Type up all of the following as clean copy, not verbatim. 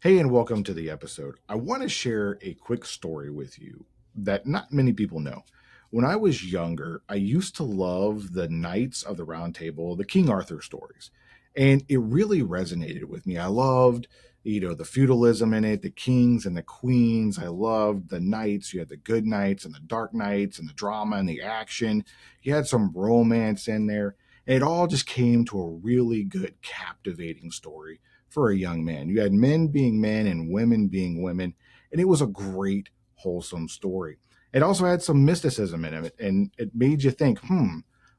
Hey, and welcome to the episode. I want to share a quick story with you that not many people know. When I was younger, I used to love the Knights of the Round Table, the King Arthur stories, and it really resonated with me. I loved, the feudalism in it, the kings and the queens. I loved the knights. You had the good knights and the dark knights and the drama and the action. You had some romance in there. And it all just came to a really good, captivating story for a young man. You had men being men and women being women, and it was a great, wholesome story. It also had some mysticism in it, and it made you think,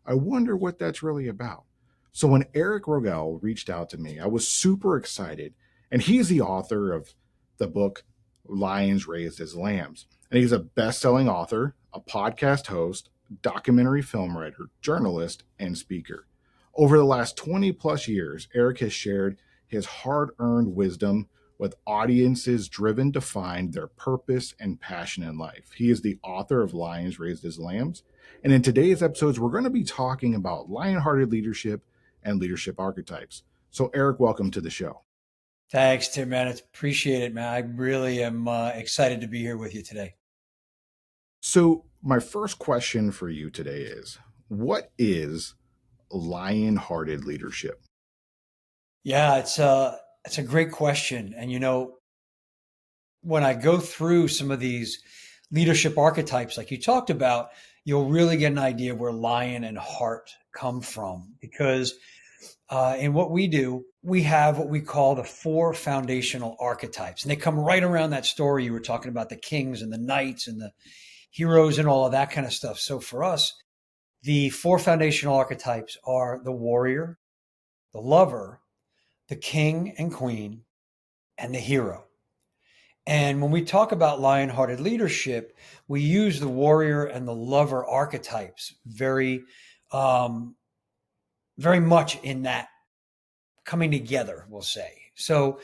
I wonder what that's really about. So when Eric Rogel reached out to me, I was super excited. And he's the author of the book Lions Raised as Lambs. And he's a best selling author, a podcast host, documentary film writer, journalist, and speaker. Over the last 20 plus years, Eric has shared his hard earned wisdom with audiences driven to find their purpose and passion in life. He is the author of Lions Raised as Lambs. And in today's episodes, we're going to be talking about Lionhearted leadership and leadership archetypes. So, Eric, welcome to the show. Thanks, Tim, man. It's appreciate it, man. I really am excited to be here with you today. So, my first question for you today is what is lion-hearted leadership? Yeah, it's a great question. And when I go through some of these leadership archetypes like you talked about, you'll really get an idea of where lion and heart come from. Because in what we do, we have what we call the four foundational archetypes. And they come right around that story you were talking about, the kings and the knights and the heroes and all of that kind of stuff. So for us, the four foundational archetypes are the warrior, the lover, the king and queen, and the hero. And when we talk about lion-hearted leadership, we use the warrior and the lover archetypes um, very much in that coming together, we'll say. So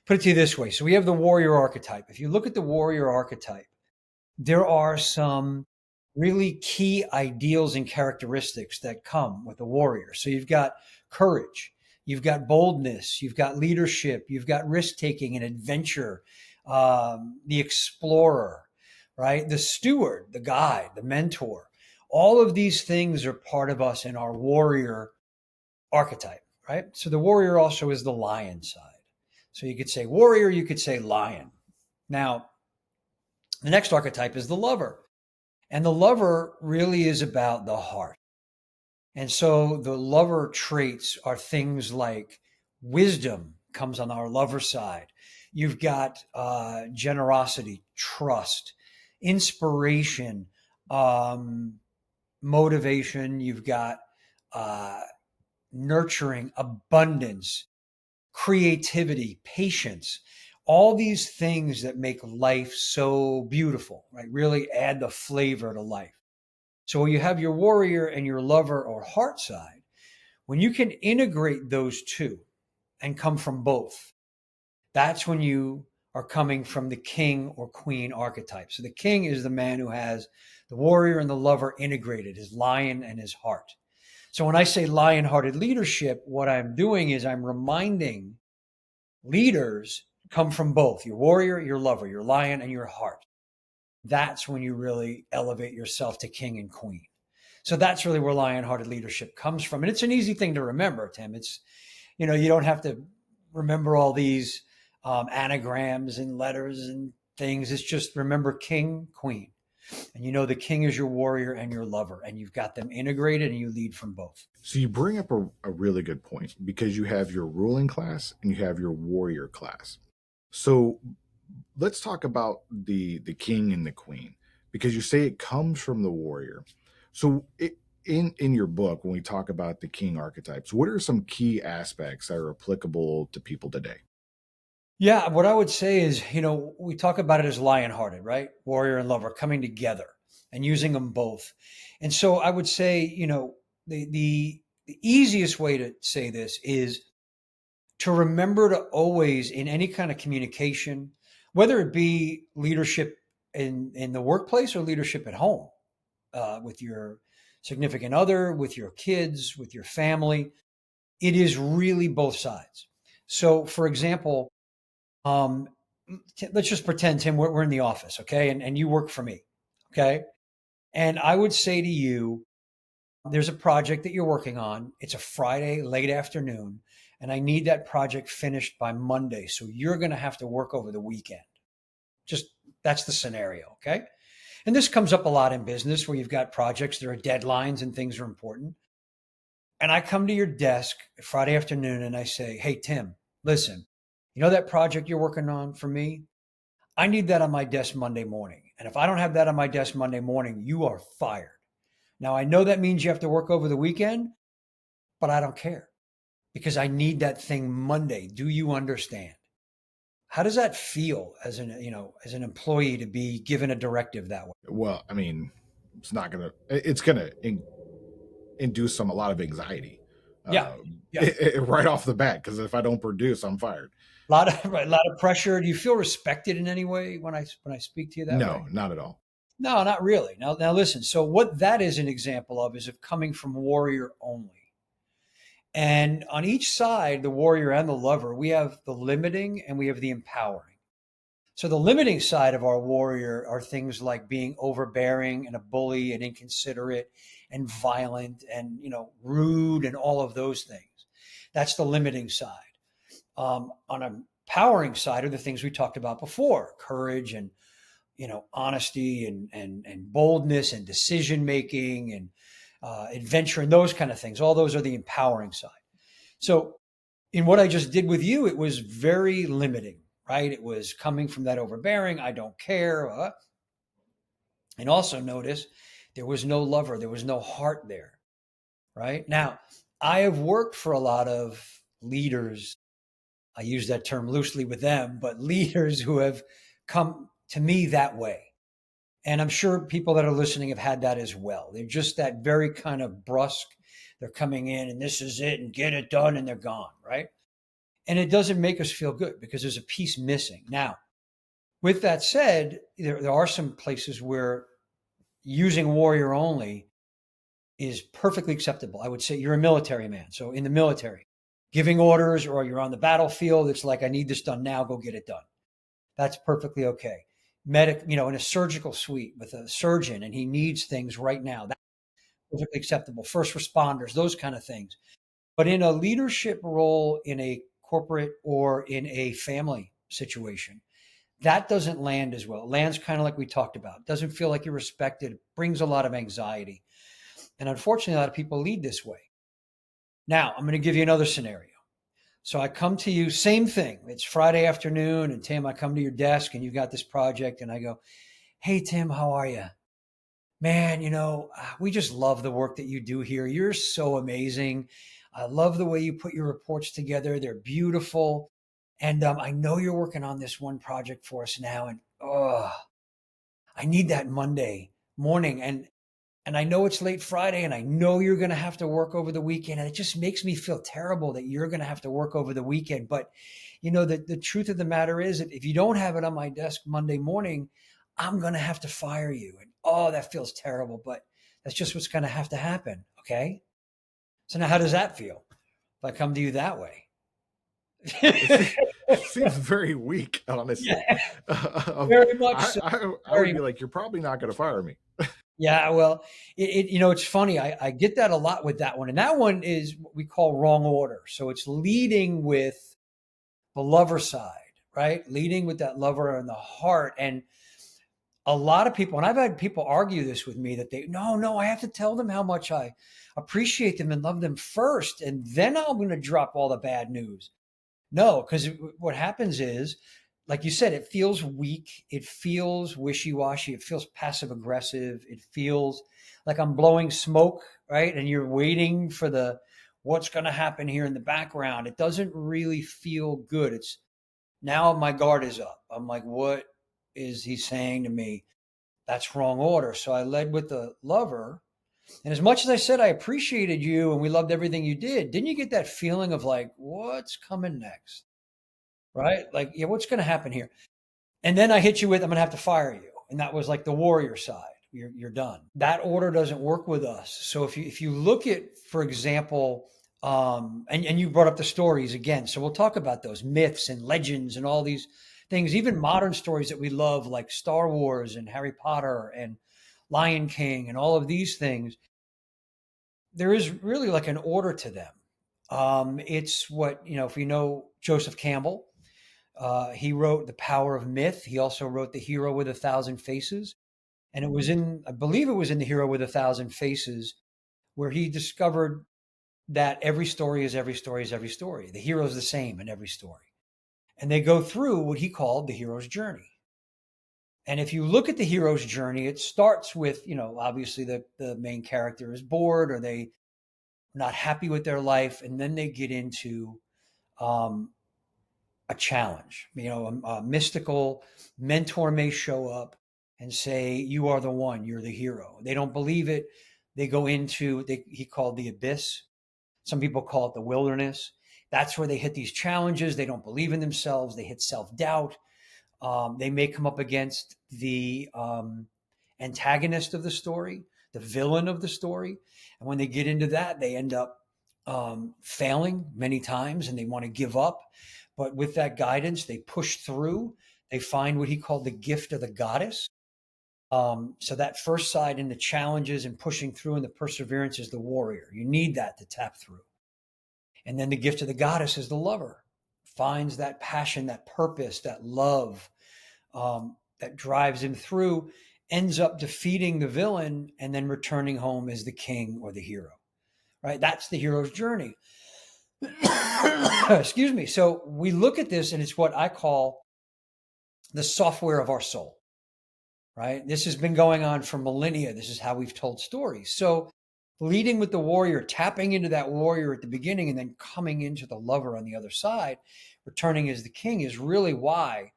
put it to you this way. So we have the warrior archetype. If you look at the warrior archetype, there are some really key ideals and characteristics that come with a warrior. So you've got courage, you've got boldness, you've got leadership, you've got risk taking and adventure, the explorer, right? The steward, the guide, the mentor. All of these things are part of us in our warrior archetype, right? So the warrior also is the lion side. So you could say warrior, you could say lion. Now, the next archetype is the lover. And the lover really is about the heart. And so the lover traits are things like wisdom comes on our lover side. You've got generosity, trust, inspiration, um, motivation. You've got uh, nurturing, abundance, creativity, patience, all these things that make life so beautiful, right? Really add the flavor to life. So when you have your warrior and your lover or heart side, when you can integrate those two and come from both, that's when you are coming from the king or queen archetype. So the king is the man who has the warrior and the lover integrated, his lion and his heart. So when I say lion-hearted leadership, what I'm doing is I'm reminding leaders come from both your warrior, your lover, your lion, and your heart. That's when you really elevate yourself to king and queen. So that's really where lion-hearted leadership comes from. And it's an easy thing to remember, Tim. You don't have to remember all these anagrams and letters and things. It's just remember king, queen. And the king is your warrior and your lover, and you've got them integrated and you lead from both. So, you bring up a really good point because you have your ruling class and you have your warrior class. So, let's talk about the king and the queen because you say it comes from the warrior. So in your book when we talk about the king archetypes, what are some key aspects that are applicable to people today? Yeah, what I would say is, we talk about it as lion-hearted, right? Warrior and lover coming together and using them both. And so I would say, the easiest way to say this is to remember to always, in any kind of communication, whether it be leadership in the workplace or leadership at home, with your significant other, with your kids, with your family, it is really both sides. So, for example, Um, let's just pretend, Tim, we're in the office, okay? And you work for me, okay? And I would say to you, there's a project that you're working on. It's a Friday late afternoon, and I need that project finished by Monday. So you're going to have to work over the weekend. Just that's the scenario, okay? And this comes up a lot in business where you've got projects, there are deadlines and things are important. And I come to your desk Friday afternoon and I say, "Hey, Tim, listen, you know that project you're working on for me? I need that on my desk Monday morning. And if I don't have that on my desk Monday morning, you are fired. Now, I know that means you have to work over the weekend, but I don't care because I need that thing Monday. Do you understand?" How does that feel as as an employee to be given a directive that way? Well, I mean, it's gonna induce a lot of anxiety, Yeah. uh, Yeah. right off the bat. Because if I don't produce, I'm fired. A lot of pressure. Do you feel respected in any way when I speak to you that No, way? not at all. No, not really. Now listen. So what that is an example of is of coming from warrior only. And on each side, the warrior and the lover, we have the limiting and we have the empowering. So the limiting side of our warrior are things like being overbearing and a bully and inconsiderate and violent and rude and all of those things. That's the limiting side. On a empowering side are the things we talked about before: courage and honesty and boldness and decision making and adventure and those kind of things. All those are the empowering side. So in what I just did with you, it was very limiting, right? It was coming from that overbearing, I don't care. And also notice there was no lover, there was no heart there, right? Now, I have worked for a lot of leaders. I use that term loosely with them, but leaders who have come to me that way. And I'm sure people that are listening have had that as well. They're just that very kind of brusque. They're coming in and this is it and get it done and they're gone, right? And it doesn't make us feel good because there's a piece missing. Now, with that said, there are some places where using warrior only is perfectly acceptable. I would say you're a military man. So in the military, giving orders or you're on the battlefield, it's like, I need this done now, go get it done. That's perfectly okay. Medic, in a surgical suite with a surgeon and he needs things right now, that's perfectly acceptable. First responders, those kind of things. But in a leadership role in a corporate or in a family situation, that doesn't land as well. It lands kind of like we talked about. It doesn't feel like you're respected. It brings a lot of anxiety. And unfortunately, a lot of people lead this way. Now, I'm going to give you another scenario. So I come to you, same thing. It's Friday afternoon, and Tim, I come to your desk and you've got this project, and I go, "Hey, Tim, how are you? Man, we just love the work that you do here. You're so amazing. I love the way you put your reports together. They're beautiful. And I know you're working on this one project for us now. And I need that Monday morning. And I know it's late Friday and I know you're going to have to work over the weekend. And it just makes me feel terrible that you're going to have to work over the weekend. But, the truth of the matter is that if you don't have it on my desk Monday morning, I'm going to have to fire you. And that feels terrible. But that's just what's going to have to happen. Okay. So now how does that feel if I come to you that way? It seems very weak, honestly. Yeah, very much I, so. I would be like, you're probably not going to fire me. Yeah, well, it's funny. I get that a lot with that one, and that one is what we call wrong order. So it's leading with the lover side, right? Leading with that lover and the heart. And a lot of people, and I've had people argue this with me that no, I have to tell them how much I appreciate them and love them first, and then I'm going to drop all the bad news. No, because what happens is, like you said, it feels weak. It feels wishy-washy. It feels passive aggressive. It feels like I'm blowing smoke, right? And you're waiting for what's going to happen here in the background. It doesn't really feel good. It's now my guard is up. I'm like, what is he saying to me? That's wrong order. So I led with the lover. And as much as I said I appreciated you and we loved everything you didn't you get that feeling of like, what's coming next? Right? Like, yeah, what's going to happen here? And then I hit you with, I'm going to have to fire you. And that was like the warrior side. You're done. That order doesn't work with us. So if you look at, for example, And you brought up the stories again. So we'll talk about those myths and legends and all these things, even modern stories that we love, like Star Wars and Harry Potter and Lion King and all of these things. There is really like an order to them. It's what, if you know Joseph Campbell, he wrote The Power of Myth. He also wrote The Hero with a Thousand Faces. And it was I believe it was in The Hero with a Thousand Faces, where he discovered that every story is every story is every story. The hero's the same in every story. And they go through what he called the hero's journey. And if you look at the hero's journey, it starts with, obviously the main character is bored or they not happy with their life. And then they get into um, a challenge. A mystical mentor may show up and say, "You are the one, you're the hero." They don't believe it. They go into, he called the abyss. Some people call it the wilderness. That's where they hit these challenges. They don't believe in themselves. They hit self doubt. They may come up against the antagonist of the story, the villain of the story. And when they get into that, they end up failing many times and they want to give up. But with that guidance, they push through. They find what he called the gift of the goddess. So that first side in the challenges and pushing through and the perseverance is the warrior. You need that to tap through. And then the gift of the goddess is the lover, finds that passion, that purpose, that love that drives him through, ends up defeating the villain and then returning home as the king or the hero, right? That's the hero's journey. Excuse me. So we look at this and it's what I call the software of our soul, right? This has been going on for millennia. This is how we've told stories. So leading with the warrior, tapping into that warrior at the beginning and then coming into the lover on the other side, returning as the king is really why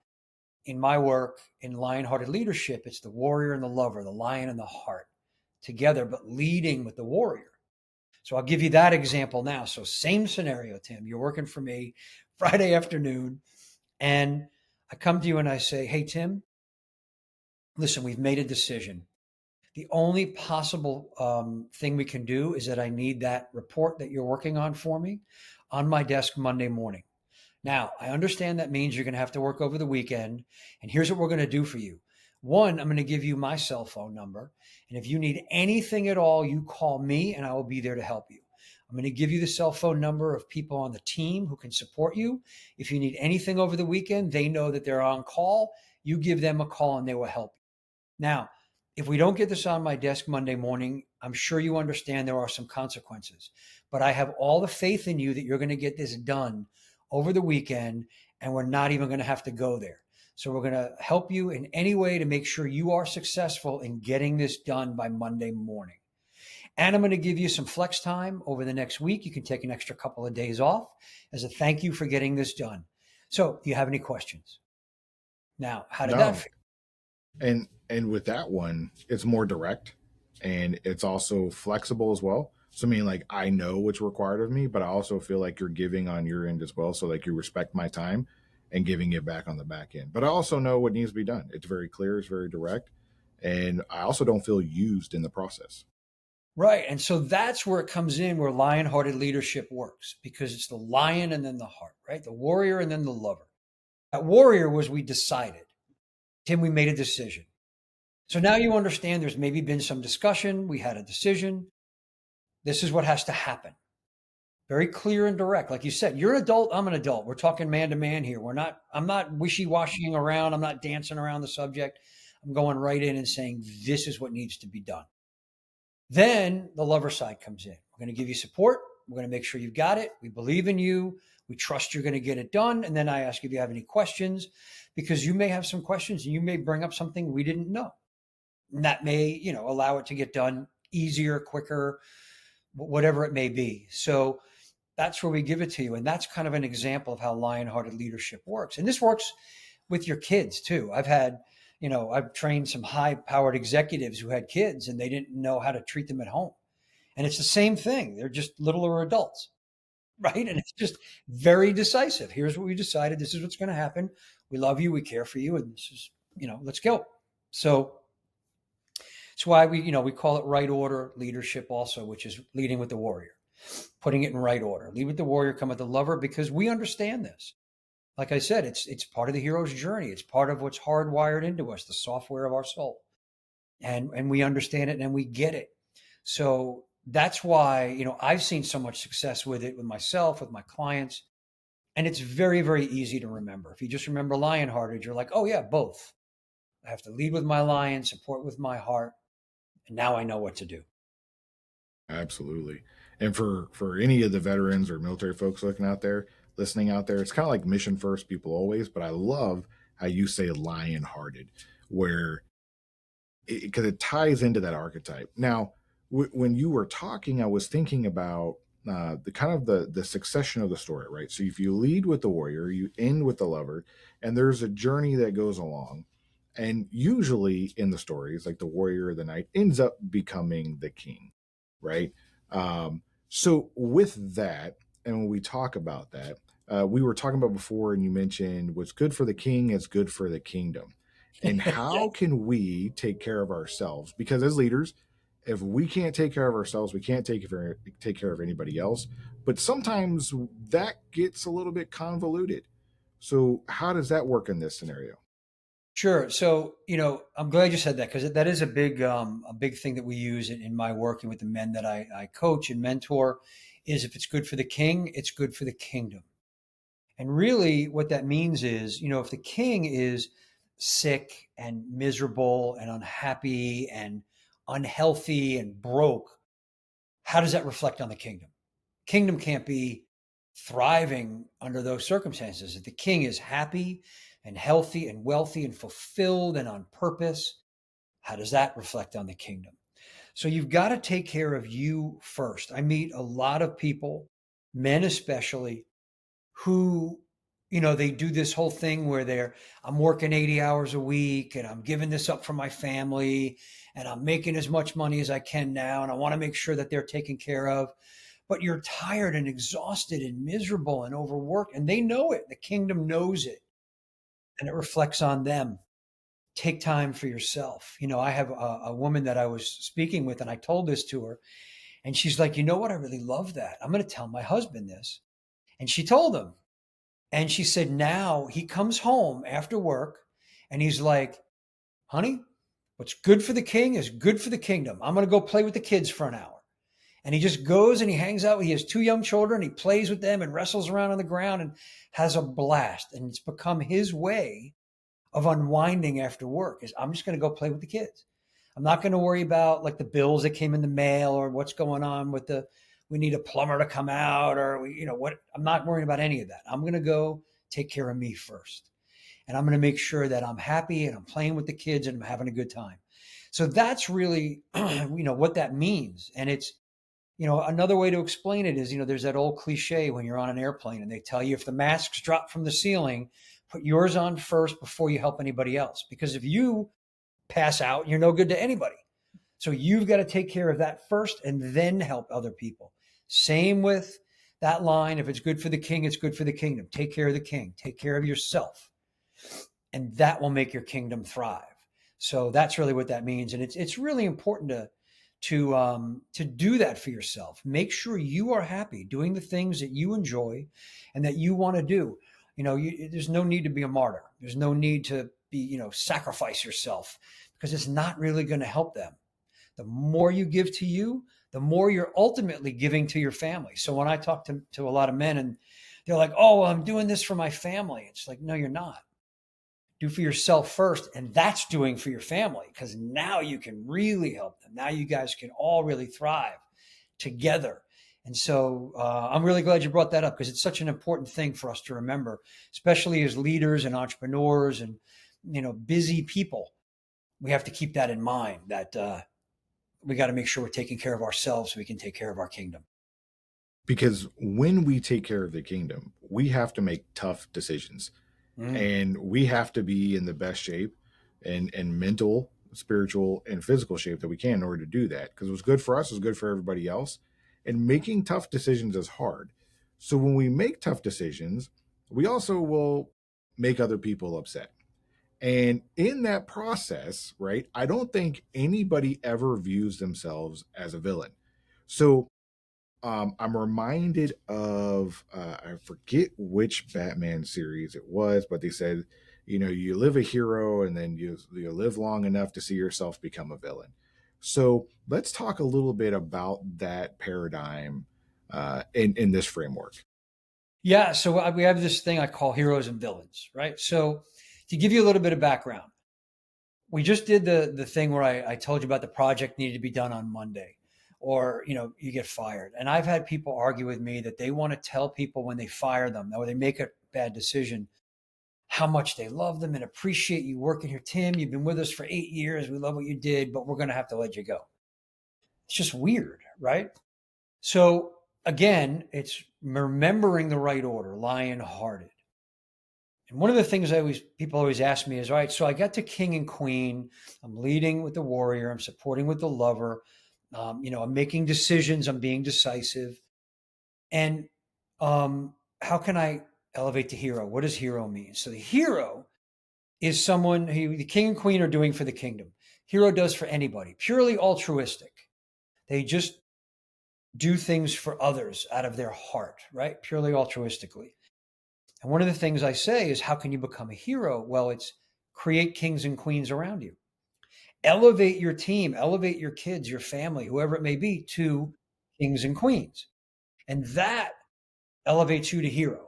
in my work in Lionhearted Leadership, it's the warrior and the lover, the lion and the heart together, but leading with the warrior. So I'll give you that example now. So same scenario, Tim, you're working for me Friday afternoon and I come to you and I say, "Hey, Tim, listen, we've made a decision. The only possible thing we can do is that I need that report that you're working on for me on my desk Monday morning. Now, I understand that means you're going to have to work over the weekend. And here's what we're going to do for you. One, I'm going to give you my cell phone number. And if you need anything at all, you call me and I will be there to help you. I'm going to give you the cell phone number of people on the team who can support you. If you need anything over the weekend, they know that they're on call. You give them a call and they will help you. Now, if we don't get this on my desk Monday morning, I'm sure you understand there are some consequences, but I have all the faith in you that you're going to get this done over the weekend and we're not even going to have to go there. So we're going to help you in any way to make sure you are successful in getting this done by Monday morning. And I'm going to give you some flex time over the next week. You can take an extra couple of days off as a thank you for getting this done. So do you have any questions? Now, how did that No. feel? And with that one, it's more direct and it's also flexible as well. So I mean, like, I know what's required of me, but I also feel like you're giving on your end as well. So like you respect my time and giving it back on the back end. But I also know what needs to be done. It's very clear, it's very direct. And I also don't feel used in the process. Right. And so that's where it comes in where lion-hearted leadership works because it's the lion and then the heart, right? The warrior and then the lover. That warrior was we decided. Tim, we made a decision. So now you understand there's maybe been some discussion. We had a decision. This is what has to happen. Very clear and direct. Like you said, you're an adult. I'm an adult. We're talking man to man here. I'm not wishy-washying around. I'm not dancing around the subject. I'm going right in and saying, this is what needs to be done. Then the lover side comes in. We're going to give you support. We're going to make sure you've got it. We believe in you. We trust you're going to get it done. And then I ask if you have any questions because you may have some questions and you may bring up something we didn't know. And that may, allow it to get done easier, quicker, whatever it may be. So that's where we give it to you. And that's kind of an example of how lion-hearted leadership works. And this works with your kids too. I've trained some high-powered executives who had kids and they didn't know how to treat them at home. And it's the same thing. They're just littler adults, right? And it's just very decisive. Here's what we decided. This is what's going to happen. We love you. We care for you. And this is, let's go. So that's why we call it right order leadership also, which is leading with the warrior. putting it in right order. Lead with the warrior, come with the lover, because we understand this. Like I said, it's part of the hero's journey. It's part of what's hardwired into us, the software of our soul. And we understand it and we get it. So that's why, I've seen so much success with it, with myself, with my clients. And it's very, very easy to remember. If you just remember Lionhearted, you're like, oh yeah, both. I have to lead with my lion, support with my heart, and now I know what to do. Absolutely. And for any of the veterans or military folks looking out there, listening out there, it's kind of like mission first, people always. But I love how you say lion-hearted, where because it ties into that archetype. Now, when you were talking, I was thinking about the kind of the succession of the story, right? So if you lead with the warrior, you end with the lover, and there's a journey that goes along. And usually in the stories, like the warrior or the knight ends up becoming the king, right? So with that, and when we talk about that, we were talking about before, and you mentioned what's good for the king is good for the kingdom. And how Yes. can we take care of ourselves? Because as leaders, if we can't take care of ourselves, we can't take care of anybody else. But sometimes that gets a little bit convoluted. So how does that work in this scenario? Sure. So, I'm glad you said that, because that is a big thing that we use in my working with the men that I coach and mentor. Is if it's good for the king, it's good for the kingdom. And really, what that means is, if the king is sick and miserable and unhappy and unhealthy and broke, how does that reflect on the kingdom? Kingdom can't be thriving under those circumstances. If the king is happy and healthy and wealthy and fulfilled and on purpose, how does that reflect on the kingdom? So you've got to take care of you first. I meet a lot of people, men especially, who, they do this whole thing where I'm working 80 hours a week and I'm giving this up for my family and I'm making as much money as I can now. And I want to make sure that they're taken care of. But you're tired and exhausted and miserable and overworked, and they know it. The kingdom knows it, and it reflects on them. Take time for yourself. I have a woman that I was speaking with, and I told this to her, and she's like, you know what? I really love that. I'm going to tell my husband this. And she told him. And she said, now he comes home after work and he's like, honey, what's good for the king is good for the kingdom. I'm going to go play with the kids for an hour. And he just goes and he hangs out. He has two young children. He plays with them and wrestles around on the ground and has a blast. And it's become his way of unwinding after work is I'm just going to go play with the kids. I'm not going to worry about like the bills that came in the mail or what's going on with we need a plumber to come out or what. I'm not worrying about any of that. I'm going to go take care of me first. And I'm going to make sure that I'm happy and I'm playing with the kids and I'm having a good time. So that's really, what that means. And it's, another way to explain it is, there's that old cliche when you're on an airplane and they tell you if the masks drop from the ceiling, put yours on first before you help anybody else. Because if you pass out, you're no good to anybody. So you've got to take care of that first and then help other people. Same with that line. If it's good for the king, it's good for the kingdom. Take care of the king, take care of yourself, and that will make your kingdom thrive. So that's really what that means. And it's really important to do that for yourself. Make sure you are happy doing the things that you enjoy and that you want to do. There's no need to be a martyr. There's no need to be, sacrifice yourself because it's not really going to help them. The more you give to you, the more you're ultimately giving to your family. So when I talk to a lot of men and they're like, oh, well, I'm doing this for my family. It's like, no, you're not. Do for yourself first, and that's doing for your family because now you can really help them. Now you guys can all really thrive together. And so I'm really glad you brought that up because it's such an important thing for us to remember, especially as leaders and entrepreneurs and busy people. We have to keep that in mind that we got to make sure we're taking care of ourselves so we can take care of our kingdom. Because when we take care of the kingdom, we have to make tough decisions, Mm. and we have to be in the best shape and mental, spiritual, and physical shape that we can in order to do that. Because what's good for us is good for everybody else. And making tough decisions is hard. So when we make tough decisions, we also will make other people upset. And in that process, right, I don't think anybody ever views themselves as a villain. So I'm reminded of I forget which Batman series it was, but they said, you live a hero and then you live long enough to see yourself become a villain. So let's talk a little bit about that paradigm in this framework. Yeah. So we have this thing I call heroes and villains, right? So to give you a little bit of background, we just did the thing where I told you about the project needed to be done on Monday, or you get fired. And I've had people argue with me that they want to tell people when they fire them or they make a bad decision how much they love them and appreciate you working here. Tim, you've been with us for 8 years. We love what you did, but we're going to have to let you go. It's just weird, right? So again, it's remembering the right order, Lionhearted. And one of the things people always ask me is, all right, so I got to king and queen. I'm leading with the warrior. I'm supporting with the lover. I'm making decisions. I'm being decisive. And how can I elevate the hero? What does hero mean? So the hero is someone who the king and queen are doing for the kingdom. Hero does for anybody, purely altruistic. They just do things for others out of their heart, right? Purely altruistically. And one of the things I say is, how can you become a hero? Well, it's create kings and queens around you. Elevate your team, elevate your kids, your family, whoever it may be, to kings and queens. And that elevates you to hero.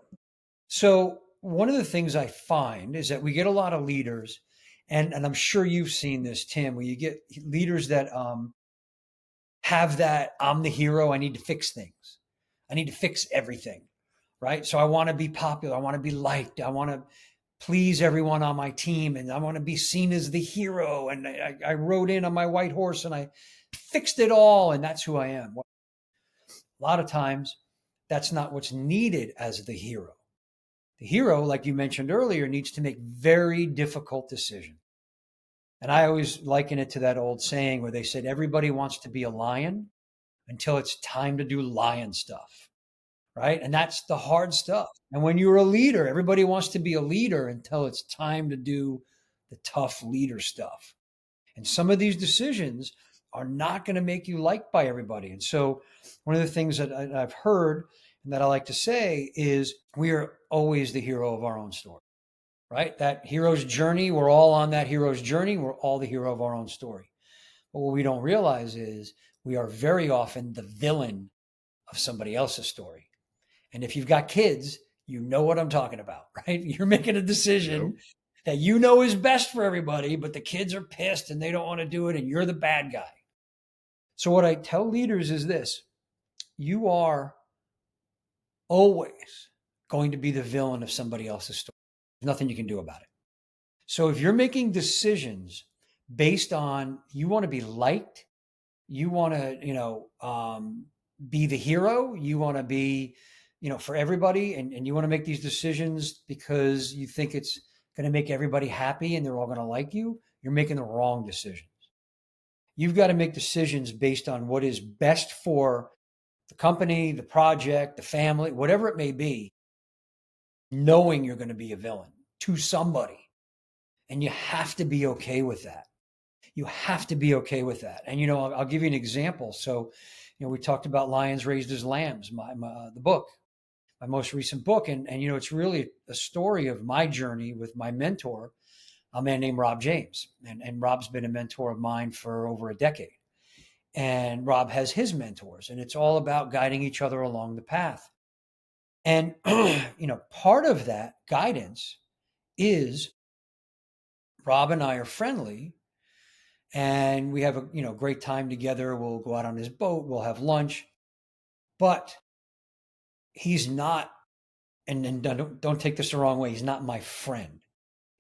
So, one of the things I find is that we get a lot of leaders, and I'm sure you've seen this, Tim, where you get leaders that have that I'm the hero, I need to fix things, I need to fix everything, right? So, I want to be popular, I want to be liked, I want to please everyone on my team, and I want to be seen as the hero. And I rode in on my white horse and I fixed it all, and that's who I am. Well, a lot of times, that's not what's needed as the hero. The hero, like you mentioned earlier, needs to make very difficult decisions. And I always liken it to that old saying where they said, everybody wants to be a lion until it's time to do lion stuff, right? And that's the hard stuff. And when you're a leader, everybody wants to be a leader until it's time to do the tough leader stuff. And some of these decisions are not going to make you liked by everybody. And so, one of the things that I've heard and that I like to say is, we are always the hero of our own story, right? That hero's journey, we're all on that hero's journey. We're all the hero of our own story. But what we don't realize is we are very often the villain of somebody else's story. And if you've got kids, you know what I'm talking about, right? You're making a Yep. decision that you know is best for everybody, but the kids are pissed and they don't want to do it, and you're the bad guy. So, what I tell leaders is this: you are always going to be the villain of somebody else's story. There's nothing you can do about it. So, if you're making decisions based on you want to be liked, you want to, be the hero, you want to be, for everybody, and you want to make these decisions because you think it's going to make everybody happy and they're all going to like you, you're making the wrong decisions. You've got to make decisions based on what is best for the company, the project, the family, whatever it may be, knowing you're going to be a villain to somebody. And you have to be okay with that. You have to be okay with that. And, I'll give you an example. So, we talked about Lions Raised as Lambs, the book, my most recent book. And, it's really a story of my journey with my mentor, a man named Rob James. And Rob's been a mentor of mine for over a decade. And Rob has his mentors, and it's all about guiding each other along the path. And, part of that guidance is Rob and I are friendly, and we have a great time together. We'll go out on his boat, we'll have lunch, but he's not, and don't take this the wrong way, he's not my friend.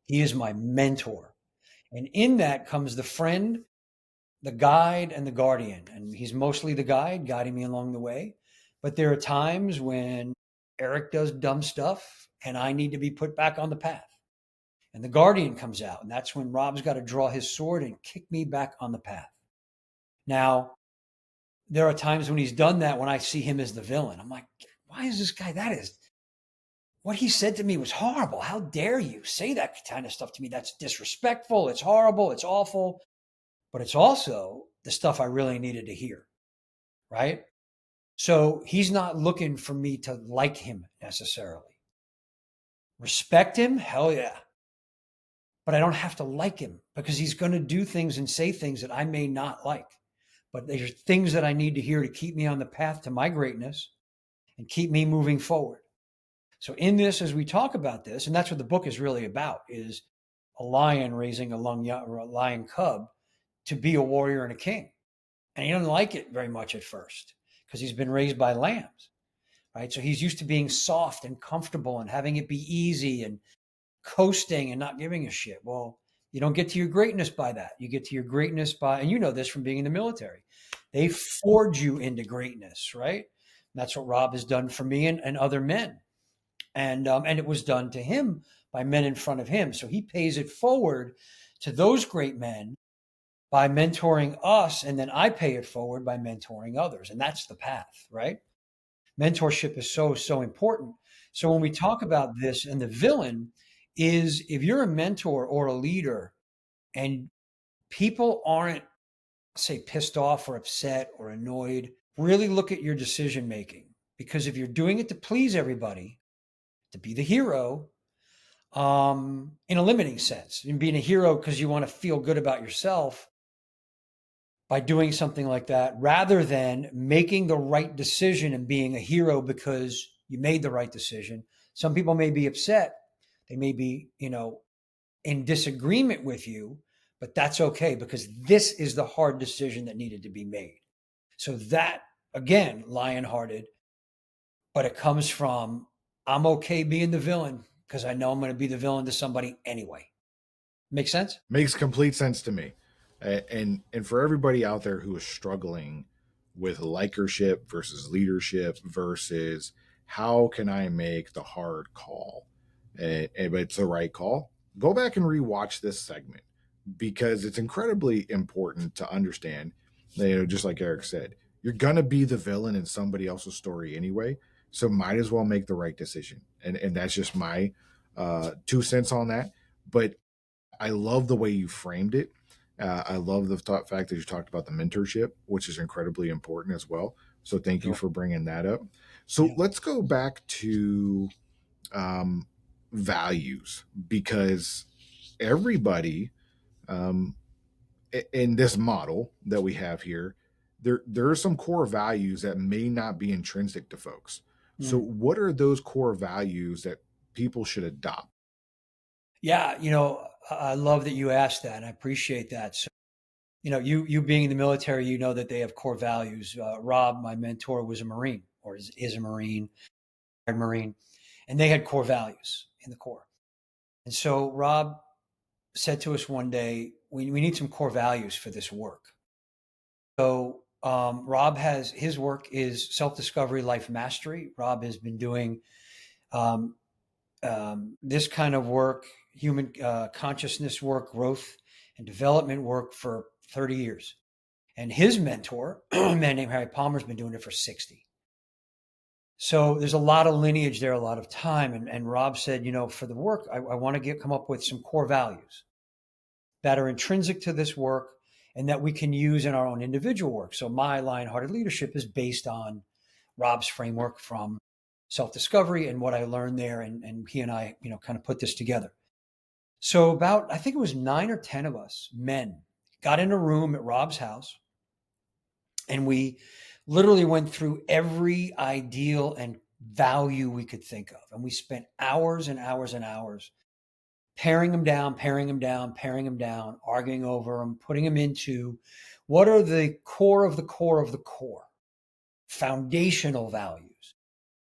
He is my mentor. And in that comes the friend, the guide, and the guardian. And he's mostly the guide, guiding me along the way. But there are times when Eric does dumb stuff and I need to be put back on the path. And the guardian comes out, and that's when Rob's got to draw his sword and kick me back on the path. Now, there are times when he's done that when I see him as the villain. I'm like, why is this guy? That is what he said to me was horrible. How dare you say that kind of stuff to me? That's disrespectful. It's horrible. It's awful. But it's also the stuff I really needed to hear. Right. So he's not looking for me to like him necessarily. Respect him? Hell yeah. But I don't have to like him because he's going to do things and say things that I may not like. But there's things that I need to hear to keep me on the path to my greatness and keep me moving forward. So in this, as we talk about this, and that's what the book is really about, is a lion raising a lion cub to be a warrior and a king. And he doesn't like it very much at first because he's been raised by lambs, right? So he's used to being soft and comfortable and having it be easy and coasting and not giving a shit. Well, you don't get to your greatness by that. You get to your greatness by, and you know this from being in the military, they forge you into greatness, right? And that's what Rob has done for me and other men. And it was done to him by men in front of him. So he pays it forward to those great men by mentoring us, and then I pay it forward by mentoring others. And that's the path, right? Mentorship is so important. So when we talk about this, and the villain is if you're a mentor or a leader and people aren't, say, pissed off or upset or annoyed, really look at your decision making. Because if you're doing it to please everybody, to be the hero, in a limiting sense, and being a hero because you want to feel good about yourself by doing something like that, rather than making the right decision and being a hero because you made the right decision. Some people may be upset. They may be, in disagreement with you, but that's okay because this is the hard decision that needed to be made. So that, again, Lionhearted, but it comes from I'm okay being the villain because I know I'm going to be the villain to somebody anyway. Make sense? Makes complete sense to me. And for everybody out there who is struggling with likership versus leadership versus how can I make the hard call, but it's the right call, go back and rewatch this segment because it's incredibly important to understand. Just like Eric said, you're gonna be the villain in somebody else's story anyway, so might as well make the right decision. And that's just my 2 cents on that. But I love the way you framed it. I love the fact that you talked about the mentorship, which is incredibly important as well. So thank you Sure. for bringing that up. So Yeah. let's go back to um, values because everybody um, in this model that we have here, there are some core values that may not be intrinsic to folks. So Mm. what are those core values that people should adopt? Yeah. I love that you asked that. And I appreciate that. So, you being in the military, you know that they have core values. Rob, my mentor, was a Marine or is a Marine, Marine, and they had core values in the Corps. And so Rob said to us one day, we need some core values for this work. So Rob has his work is self-discovery, life mastery. Rob has been doing um, this kind of work, human consciousness work, growth and development work for 30 years. And his mentor, a man named Harry Palmer, has been doing it for 60. So there's a lot of lineage there, a lot of time. And Rob said, for the work, I want to come up with some core values that are intrinsic to this work and that we can use in our own individual work. So my Lionhearted leadership is based on Rob's framework from self-discovery and what I learned there. And he and I, kind of put this together. So about, I think it was 9 or 10 of us men got in a room at Rob's house and we literally went through every ideal and value we could think of. And we spent hours and hours and hours paring them down, paring them down, paring them down, arguing over them, putting them into what are the core of the core of the core, foundational values.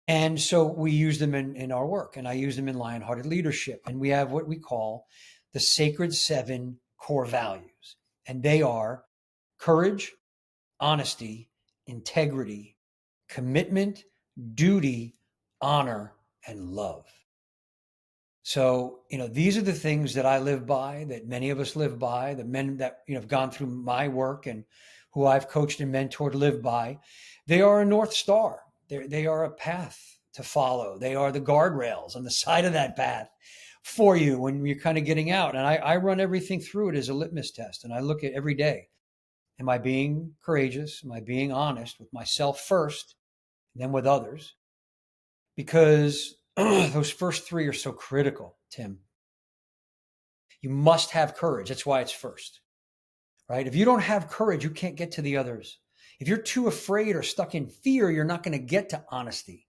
And so we use them in our work, and I use them in Lionhearted Leadership. And we have what we call the Sacred 7 core values. And they are courage, honesty, integrity, commitment, duty, honor, and love. So, these are the things that I live by, that many of us live by, the men that, have gone through my work and who I've coached and mentored live by. They are a North Star. They are a path to follow. They are the guardrails on the side of that path for you when you're kind of getting out. And I run everything through it as a litmus test. And I look at every day. Am I being courageous? Am I being honest with myself first? and then with others, because those first three are so critical, Tim. You must have courage. That's why it's first, right? If you don't have courage, you can't get to the others. If you're too afraid or stuck in fear, you're not going to get to honesty,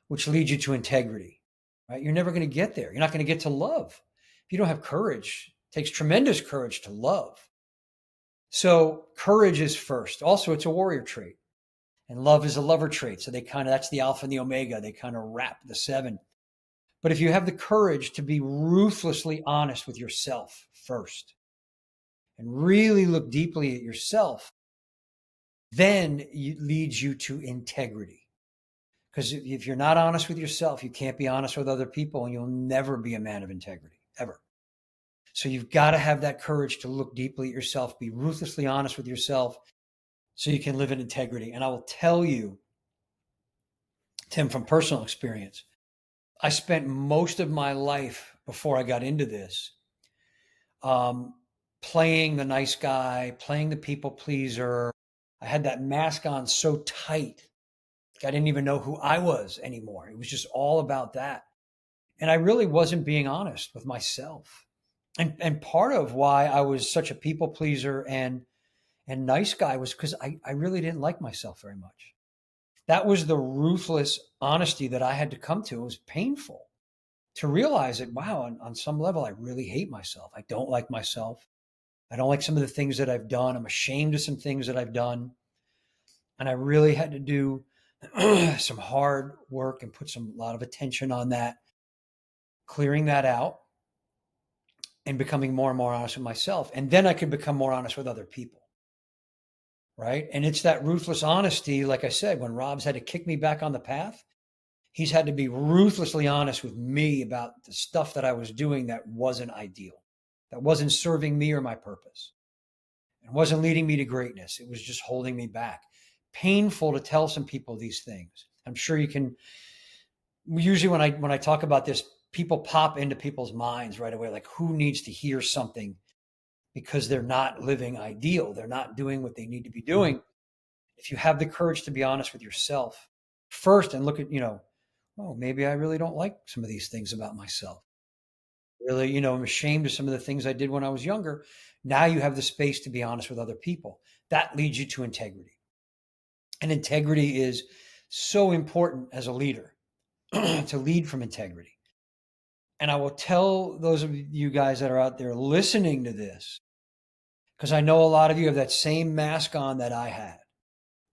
which leads you to integrity, right? You're never going to get there. You're not going to get to love. If you don't have courage, it takes tremendous courage to love. So courage is first. Also, it's a warrior trait, and love is a lover trait. So that's the alpha and the omega. They kind of wrap the seven. But if you have the courage to be ruthlessly honest with yourself first and really look deeply at yourself, then it leads you to integrity. Because if you're not honest with yourself, you can't be honest with other people, and you'll never be a man of integrity, ever. So you've got to have that courage to look deeply at yourself, be ruthlessly honest with yourself so you can live in integrity. And I will tell you, Tim, from personal experience, I spent most of my life before I got into this playing the nice guy, playing the people pleaser. I had that mask on so tight, I didn't even know who I was anymore. It was just all about that. And I really wasn't being honest with myself. And part of why I was such a people pleaser and nice guy was because I really didn't like myself very much. That was the ruthless honesty that I had to come to. It was painful to realize that, wow, on some level, I really hate myself. I don't like myself. I don't like some of the things that I've done. I'm ashamed of some things that I've done. And I really had to do some hard work and put a lot of attention on that, clearing that out and becoming more and more honest with myself. And then I could become more honest with other people. Right. And it's that ruthless honesty. Like I said, when Rob's had to kick me back on the path, he's had to be ruthlessly honest with me about the stuff that I was doing that wasn't ideal, that wasn't serving me or my purpose, and wasn't leading me to greatness. It was just holding me back. Painful to tell some people these things. I'm sure you can. Usually when I talk about this, people pop into people's minds right away, like who needs to hear something because they're not living ideal. They're not doing what they need to be doing. If you have the courage to be honest with yourself first and look at, oh, maybe I really don't like some of these things about myself. Really, I'm ashamed of some of the things I did when I was younger. Now you have the space to be honest with other people. That leads you to integrity. And integrity is so important as a leader to lead from integrity. And I will tell those of you guys that are out there listening to this, because I know a lot of you have that same mask on that I had,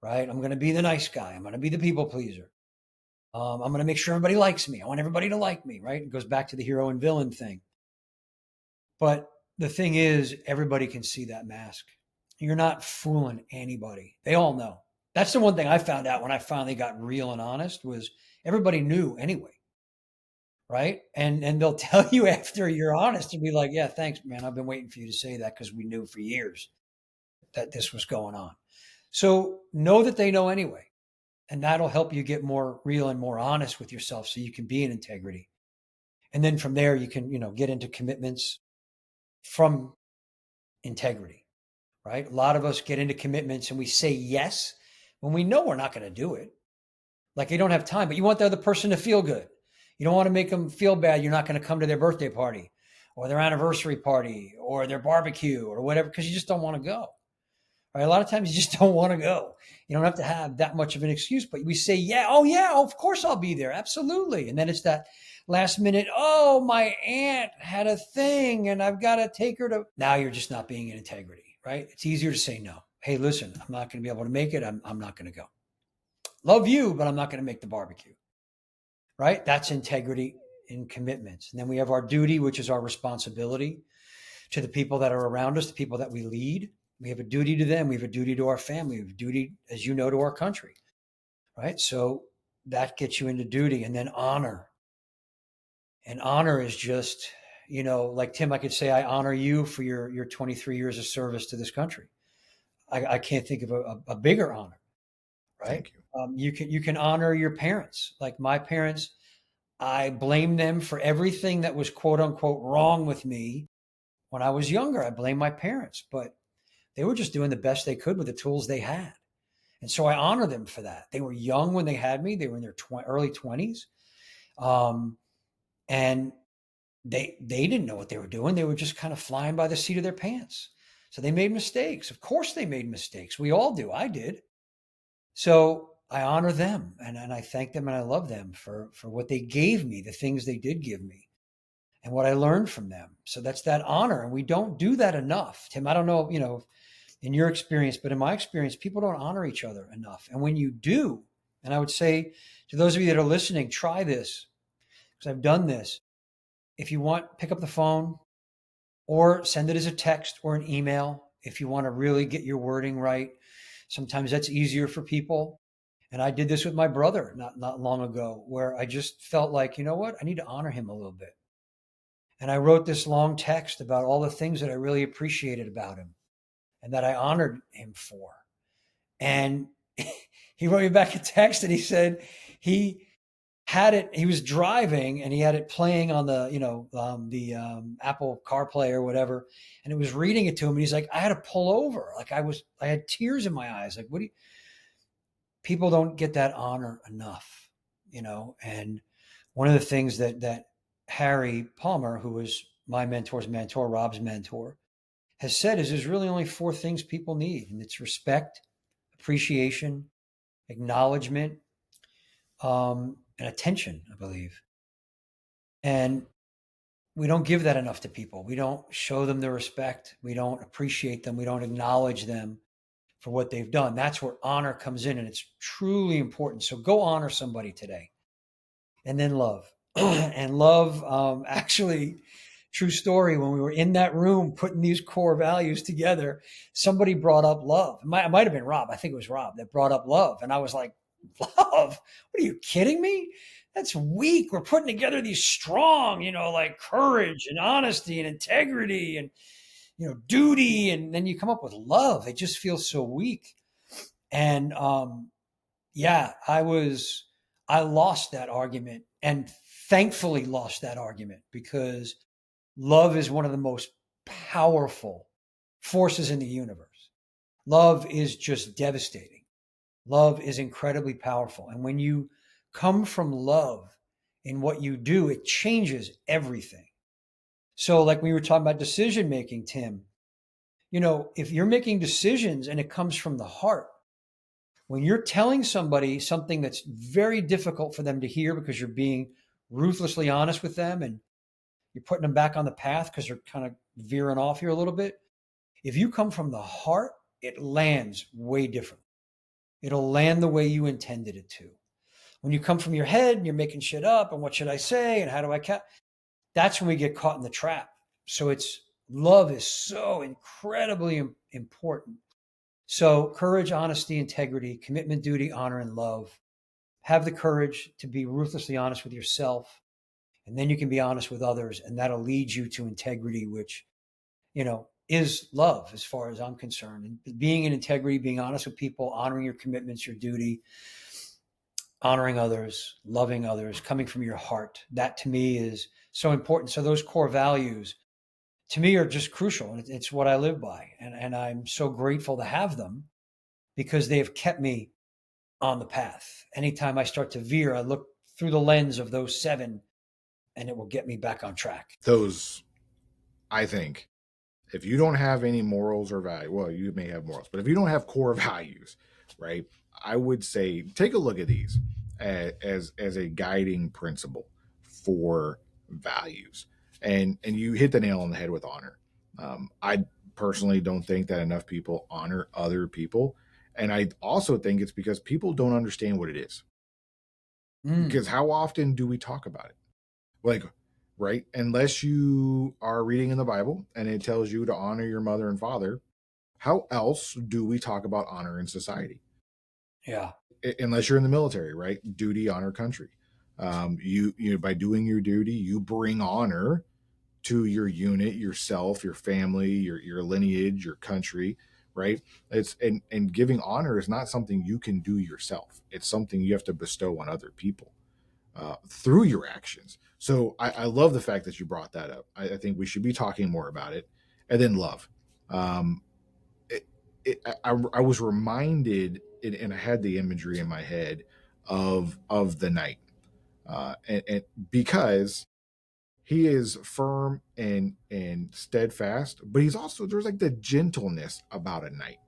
right? I'm going to be the nice guy. I'm going to be the people pleaser. I'm going to make sure everybody likes me. I want everybody to like me, right? It goes back to the hero and villain thing. But the thing is, everybody can see that mask. You're not fooling anybody. They all know. That's the one thing I found out when I finally got real and honest was everybody knew anyway. Right. And they'll tell you after you're honest and be like, yeah, thanks, man. I've been waiting for you to say that because we knew for years that this was going on. So know that they know anyway. And that'll help you get more real and more honest with yourself so you can be in integrity. And then from there, you can, get into commitments from integrity, right? A lot of us get into commitments and we say yes when we know we're not going to do it. Like you don't have time, but you want the other person to feel good. You don't want to make them feel bad. You're not going to come to their birthday party or their anniversary party or their barbecue or whatever, because you just don't want to go. Right? A lot of times you just don't want to go. You don't have to have that much of an excuse, but we say, yeah, of course I'll be there. Absolutely. And then it's that last minute, oh, my aunt had a thing and I've got to take her to. Now you're just not being in integrity, right? It's easier to say no. Hey, listen, I'm not going to be able to make it. I'm not going to go. Love you, but I'm not going to make the barbecue. Right? That's integrity in commitments. And then we have our duty, which is our responsibility to the people that are around us, the people that we lead. We have a duty to them. We have a duty to our family. We have a duty, as you know, to our country. Right? So that gets you into duty. And then honor. And honor is just, like Tim, I could say, I honor you for your 23 years of service to this country. I can't think of a bigger honor. Right? Thank you. You can honor your parents. Like my parents, I blame them for everything that was quote unquote wrong with me when I was younger. I blame my parents, but they were just doing the best they could with the tools they had. And so I honor them for that. They were young when they had me. They were in their early 20s. Um, and they didn't know what they were doing. They were just kind of flying by the seat of their pants. So they made mistakes. Of course they made mistakes. We all do. I did. So I honor them and I thank them and I love them for what they gave me, the things they did give me and what I learned from them. So that's that honor. And we don't do that enough. Tim, I don't know, in your experience, but in my experience, people don't honor each other enough. And when you do, and I would say to those of you that are listening, try this because I've done this. If you want, pick up the phone or send it as a text or an email if you want to really get your wording right. Sometimes that's easier for people. And I did this with my brother not long ago, where I just felt like, you know what, I need to honor him a little bit. And I wrote this long text about all the things that I really appreciated about him and that I honored him for. And he wrote me back a text and he said he had it, he was driving and he had it playing on the, Apple CarPlay or whatever. And it was reading it to him. And he's like, I had to pull over. Like I had tears in my eyes. Like, people don't get that honor enough, and one of the things that Harry Palmer, who was my mentor's mentor, Rob's mentor, has said is there's really only four things people need, and it's respect, appreciation, acknowledgement, and attention, I believe. And we don't give that enough to people. We don't show them the respect. We don't appreciate them. We don't acknowledge them for what they've done. That's where honor comes in, and it's truly important. So go honor somebody today. And then love. And love, actually, true story, when we were in that room putting these core values together, somebody brought up love. It might have been Rob. I think it was Rob that brought up love. And I was like, love? What are you kidding me? That's weak. We're putting together these strong, like courage and honesty and integrity and, duty. And then you come up with love. It just feels so weak. And yeah, I lost that argument and thankfully lost that argument because love is one of the most powerful forces in the universe. Love is just devastating. Love is incredibly powerful. And when you come from love in what you do, it changes everything. So, like we were talking about decision making, Tim, if you're making decisions and it comes from the heart, when you're telling somebody something that's very difficult for them to hear because you're being ruthlessly honest with them and you're putting them back on the path because they're kind of veering off here a little bit. If you come from the heart, it lands way different. It'll land the way you intended it to. When you come from your head and you're making shit up and what should I say and how do that's when we get caught in the trap. So love is so incredibly important. So courage, honesty, integrity, commitment, duty, honor, and love. Have the courage to be ruthlessly honest with yourself. And then you can be honest with others. And that'll lead you to integrity, which, is love as far as I'm concerned. And being in integrity, being honest with people, honoring your commitments, your duty, honoring others, loving others, coming from your heart. That to me is so important. So those core values to me are just crucial. And it's what I live by. And I'm so grateful to have them because they have kept me on the path. Anytime I start to veer, I look through the lens of those seven and it will get me back on track. Those, I think, if you don't have any morals or value, well, you may have morals, but if you don't have core values, right, I would say take a look at these as a guiding principle for values. And you hit the nail on the head with honor. I personally don't think that enough people honor other people. And I also think it's because people don't understand what it is. Because how often do we talk about it? Like, right? Unless you are reading in the Bible and it tells you to honor your mother and father, how else do we talk about honor in society? Yeah. Unless you're in the military, right? Duty, honor, country. You by doing your duty, you bring honor to your unit, yourself, your family, your lineage, your country, right? It's and giving honor is not something you can do yourself. It's something you have to bestow on other people through your actions. So I love the fact that you brought that up. I think we should be talking more about it. And then love. Um, I was reminded, and I had the imagery in my head of the knight, and because he is firm and steadfast, but he's also, there's like the gentleness about a knight,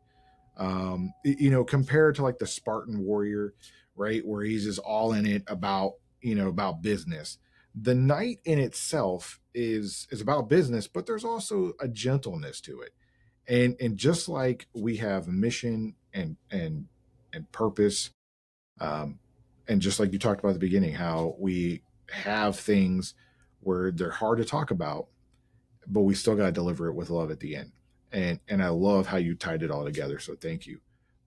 compared to like the Spartan warrior, right, where he's just all in it about, about business. The knight in itself is about business, but there's also a gentleness to it. And just like we have mission and purpose, um, and just like you talked about at the beginning, how we have things where they're hard to talk about, but we still got to deliver it with love at the end. And I love how you tied it all together. So thank you.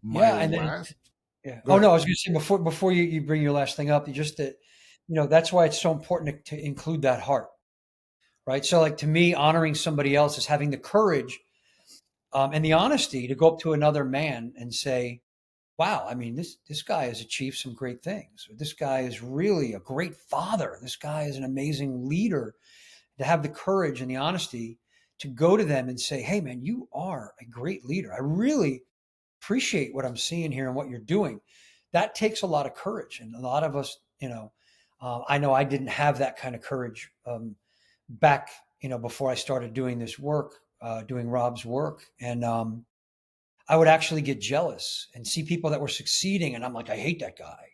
My Yeah, and then last, yeah. go Oh no, ahead. I was going to say before you bring your last thing up, you just that that's why it's so important to include that heart, right? So like to me, honoring somebody else is having the courage and the honesty to go up to another man and say, "Wow, I mean this guy has achieved some great things. Or this guy is really a great father. This guy is an amazing leader." To have the courage and the honesty to go to them and say, "Hey, man, you are a great leader. I really appreciate what I'm seeing here and what you're doing." That takes a lot of courage, and a lot of us, I know I didn't have that kind of courage back, before I started doing this work, doing Rob's work, and I would actually get jealous and see people that were succeeding, and I'm like, I hate that guy.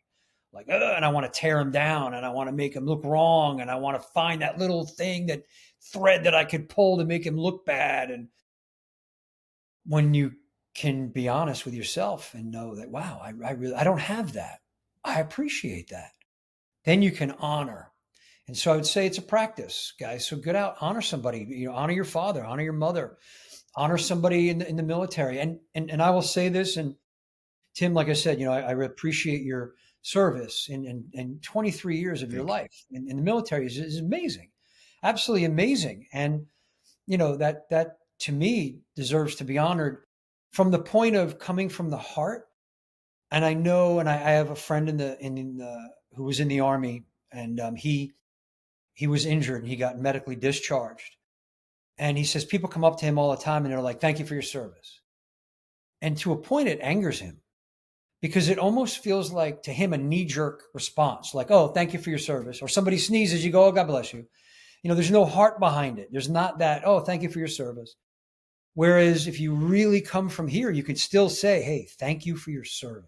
Like, and I want to tear him down, and I want to make him look wrong, and I want to find that little thing, that thread that I could pull to make him look bad. And when you can be honest with yourself and know that, wow, I really, I don't have that. I appreciate that. Then you can honor. And so I would say it's a practice, guys. So get out, honor somebody, honor your father, honor your mother, honor somebody in the military. And I will say this, and Tim, like I said, I appreciate your service in 23 years of your Thank you. life in the military is amazing, absolutely amazing. And that to me deserves to be honored from the point of coming from the heart. And I know, and I have a friend in the who was in the army, and he was injured and he got medically discharged. And he says people come up to him all the time and they're like, "Thank you for your service." And to a point, it angers him because it almost feels like to him a knee jerk response, like, "Oh, thank you for your service." Or somebody sneezes, you go, "Oh, God bless you." There's no heart behind it. There's not that, "Oh, thank you for your service." Whereas if you really come from here, you can still say, "Hey, thank you for your service."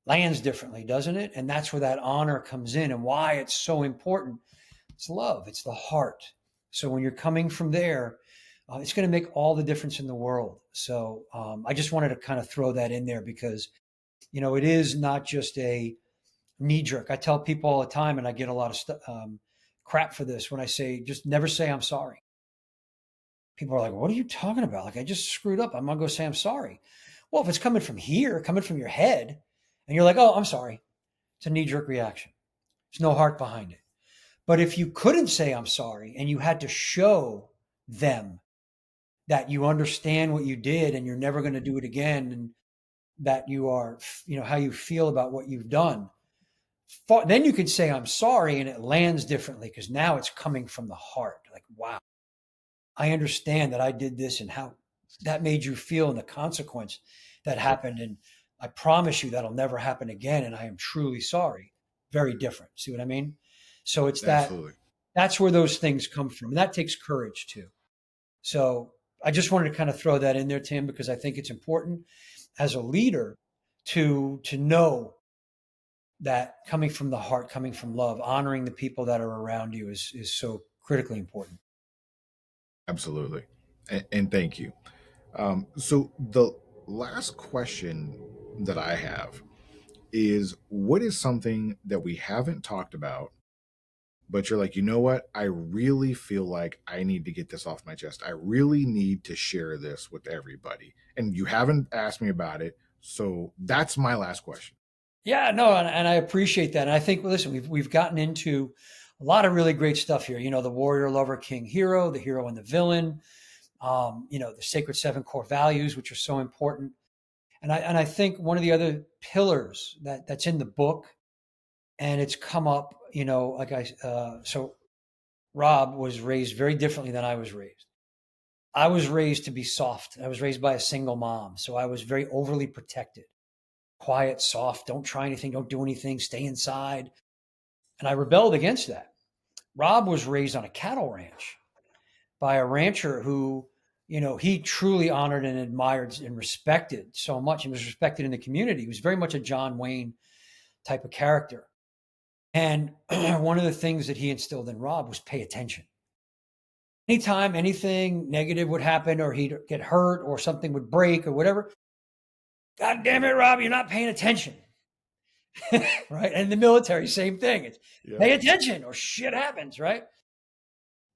Lands differently, doesn't it? And that's where that honor comes in and why it's so important. It's love, it's the heart. So when you're coming from there, it's going to make all the difference in the world. So I just wanted to kind of throw that in there because, it is not just a knee jerk. I tell people all the time, and I get a lot of crap for this when I say, just never say I'm sorry. People are like, "What are you talking about? Like, I just screwed up. I'm going to go say I'm sorry." Well, if it's coming from here, coming from your head, and you're like, "Oh, I'm sorry," it's a knee jerk reaction. There's no heart behind it. But if you couldn't say I'm sorry and you had to show them that you understand what you did and you're never going to do it again, and that you are, how you feel about what you've done, then you can say I'm sorry and it lands differently because now it's coming from the heart. Like, wow, I understand that I did this and how that made you feel and the consequence that happened. And I promise you that'll never happen again. And I am truly sorry. Very different. See what I mean? So it's Absolutely. that's where those things come from. And that takes courage too. So I just wanted to kind of throw that in there, Tim, because I think it's important as a leader to know that coming from the heart, coming from love, honoring the people that are around you is so critically important. Absolutely. And thank you. So the last question that I have is, what is something that we haven't talked about, but you're like, you know what? I really feel like I need to get this off my chest. I really need to share this with everybody. And you haven't asked me about it. So that's my last question. Yeah, no, and I appreciate that. And I think, listen, we've gotten into a lot of really great stuff here. The warrior, lover, king, hero, the hero and the villain. The sacred seven core values, which are so important. And I think one of the other pillars that's in the book, and it's come up, so Rob was raised very differently than I was raised. I was raised to be soft. I was raised by a single mom. So I was very overly protected, quiet, soft, don't try anything, don't do anything, stay inside. And I rebelled against that. Rob was raised on a cattle ranch by a rancher who, he truly honored and admired and respected so much. He was respected in the community. He was very much a John Wayne type of character. And one of the things that he instilled in Rob was pay attention. Anytime anything negative would happen or he'd get hurt or something would break or whatever, God damn it, Rob, you're not paying attention. Right? And in the military, same thing. It's pay attention or shit happens, right?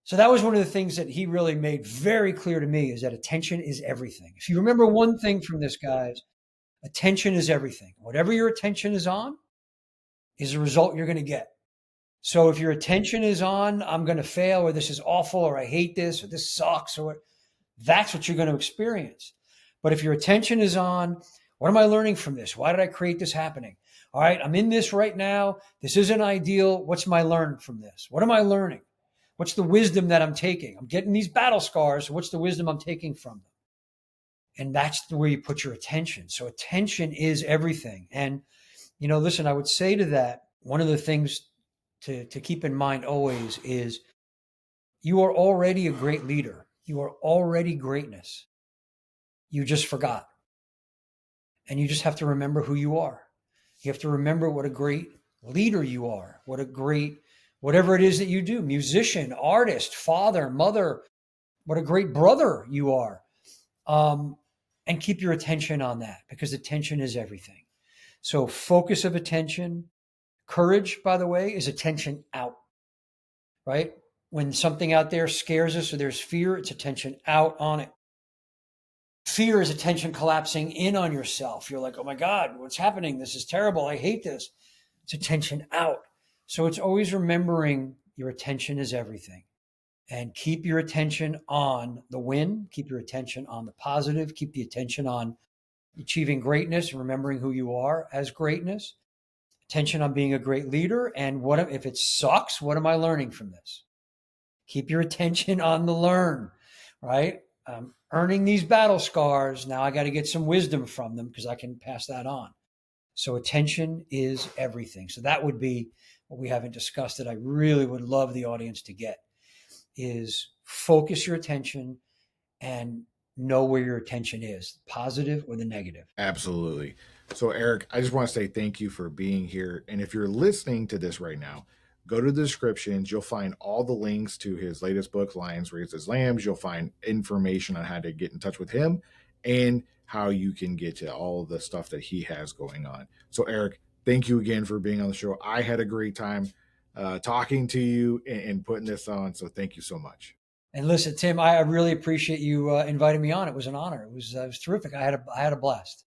So that was one of the things that he really made very clear to me, is that attention is everything. If you remember one thing from this, guys, attention is everything. Whatever your attention is on is the result you're going to get. So if your attention is on, I'm going to fail, or this is awful, or I hate this, or this sucks, or that's what you're going to experience. But if your attention is on, what am I learning from this? Why did I create this happening? All right, I'm in this right now. This isn't ideal. What's my learn from this? What am I learning? What's the wisdom that I'm taking? I'm getting these battle scars. So what's the wisdom I'm taking from them? And that's where you put your attention. So attention is everything. And, listen, I would say to that, one of the things to keep in mind always is you are already a great leader. You are already greatness. You just forgot. And you just have to remember who you are. You have to remember what a great leader you are, what a great, whatever it is that you do, musician, artist, father, mother, what a great brother you are. And keep your attention on that, because attention is everything. So focus of attention. Courage, by the way, is attention out, right? When something out there scares us or there's fear, it's attention out on it. Fear is attention collapsing in on yourself. You're like, oh my God, what's happening? This is terrible. I hate this. It's attention out. So it's always remembering your attention is everything. And keep your attention on the win. Keep your attention on the positive. Keep the attention on achieving greatness and remembering who you are as greatness. Attention on being a great leader. And what if it sucks? What am I learning from this? Keep your attention on the learn, right? Earning these battle scars. Now I got to get some wisdom from them because I can pass that on. So attention is everything. So that would be what we haven't discussed that I really would love the audience to get, is focus your attention and know where your attention is, positive or the negative. Absolutely. So, Eric, I just want to say thank you for being here. And if you're listening to this right now, go to the descriptions. You'll find all the links to his latest book, Lions Raised as Lambs. You'll find information on how to get in touch with him and how you can get to all the stuff that he has going on. So, Eric, thank you again for being on the show. I had a great time talking to you and putting this on. So thank you so much. And listen, Tim, I really appreciate you inviting me on. It was an honor. It was terrific. I had a blast.